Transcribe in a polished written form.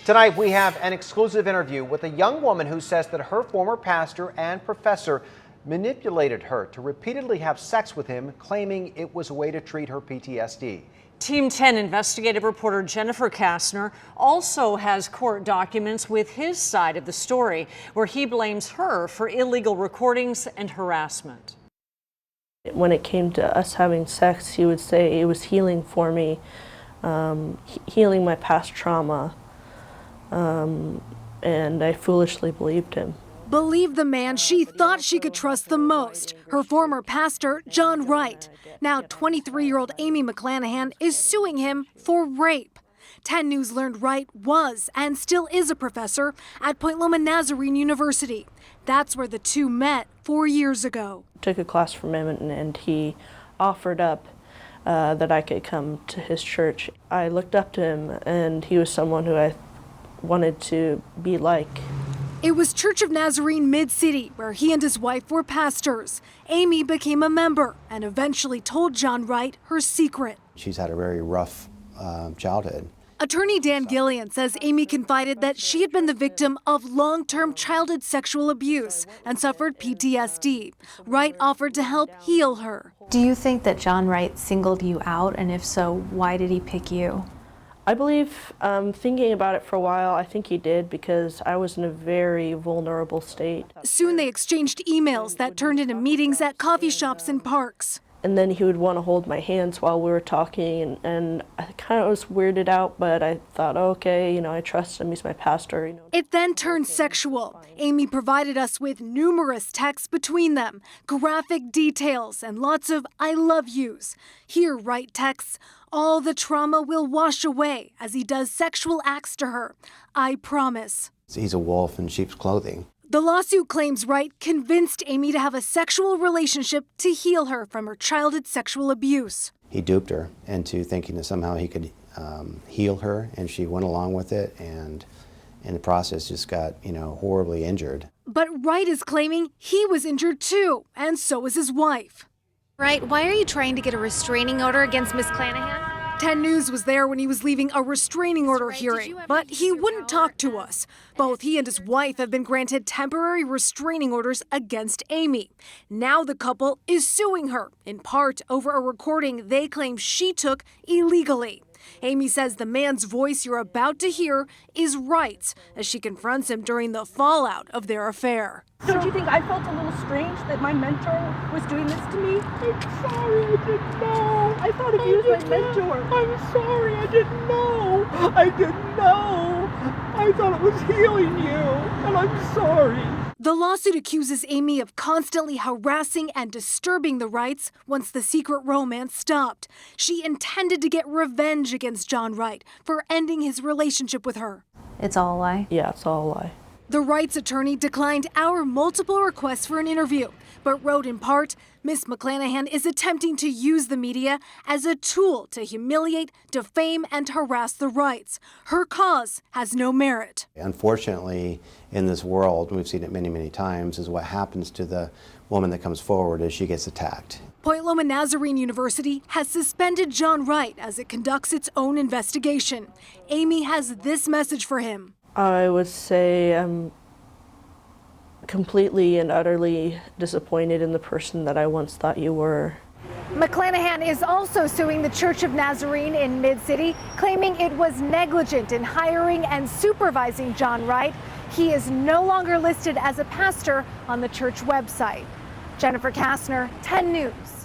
Tonight, we have an exclusive interview with a young woman who says that her former pastor and professor manipulated her to repeatedly have sex with him, claiming it was a way to treat her PTSD. Team 10 investigative reporter Jennifer Kastner also has court documents with his side of the story, where he blames her for illegal recordings and harassment. When it came to us having sex, he would say it was healing for me, healing my past trauma, and I foolishly believed him. Believed the man she thought she could trust the most, her former pastor, John Wright. Now 23-year-old Amy McClanahan is suing him for rape. 10 News learned Wright was and still is a professor at Point Loma Nazarene University. That's where the two met 4 years ago. Took a class from him and he offered up that I could come to his church. I looked up to him and he was someone who I wanted to be like. It was Church of Nazarene Mid-City, where he and his wife were pastors. Amy became a member and eventually told John Wright her secret. She's had a very rough childhood. Attorney Dan Gillian says Amy confided that she had been the victim of long-term childhood sexual abuse and suffered PTSD. Wright offered to help heal her. Do you think that John Wright singled you out, and if so, why did he pick you? I believe, thinking about it for a while, I think he did, because I was in a very vulnerable state. Soon they exchanged emails that turned into meetings at coffee shops and parks. And then he would want to hold my hands while we were talking, and I kind of was weirded out, but I thought, okay, I trust him, he's my pastor. It then turned sexual. Amy provided us with numerous texts between them, graphic details, and lots of I love yous. Here, Wright texts, all the trauma will wash away as he does sexual acts to her. I promise. He's a wolf in sheep's clothing. The lawsuit claims Wright convinced Amy to have a sexual relationship to heal her from her childhood sexual abuse. He duped her into thinking that somehow he could heal her, and she went along with it, and in the process just got, horribly injured. But Wright is claiming he was injured too, and so was his wife. Wright, why are you trying to get a restraining order against Miss Clanahan? 10 News was there when he was leaving a restraining order hearing, but he wouldn't talk to us. Both he and his wife have been granted temporary restraining orders against Amy. Now the couple is suing her, in part over a recording they claim she took illegally. Amy says the man's voice you're about to hear is Wright's as she confronts him during the fallout of their affair. Don't you think I felt a little strange that my mentor was doing this to me? I'm sorry, I didn't know. I thought if he was my mentor. I'm sorry, I didn't know. I didn't know. I thought it was healing you, and I'm sorry. The lawsuit accuses Amy of constantly harassing and disturbing the Wrights once the secret romance stopped. She intended to get revenge against John Wright for ending his relationship with her. It's all a lie? Yeah, it's all a lie. The Wrights attorney declined our multiple requests for an interview, but wrote in part, Miss McClanahan is attempting to use the media as a tool to humiliate, defame, and harass the Wrights. Her cause has no merit. Unfortunately, in this world, we've seen it many, many times, is what happens to the woman that comes forward as she gets attacked. Point Loma Nazarene University has suspended John Wright as it conducts its own investigation. Amy has this message for him. I would say I'm completely and utterly disappointed in the person that I once thought you were. McClanahan is also suing the Church of Nazarene in Mid-City, claiming it was negligent in hiring and supervising John Wright. He is no longer listed as a pastor on the church website. Jennifer Kastner, 10 News.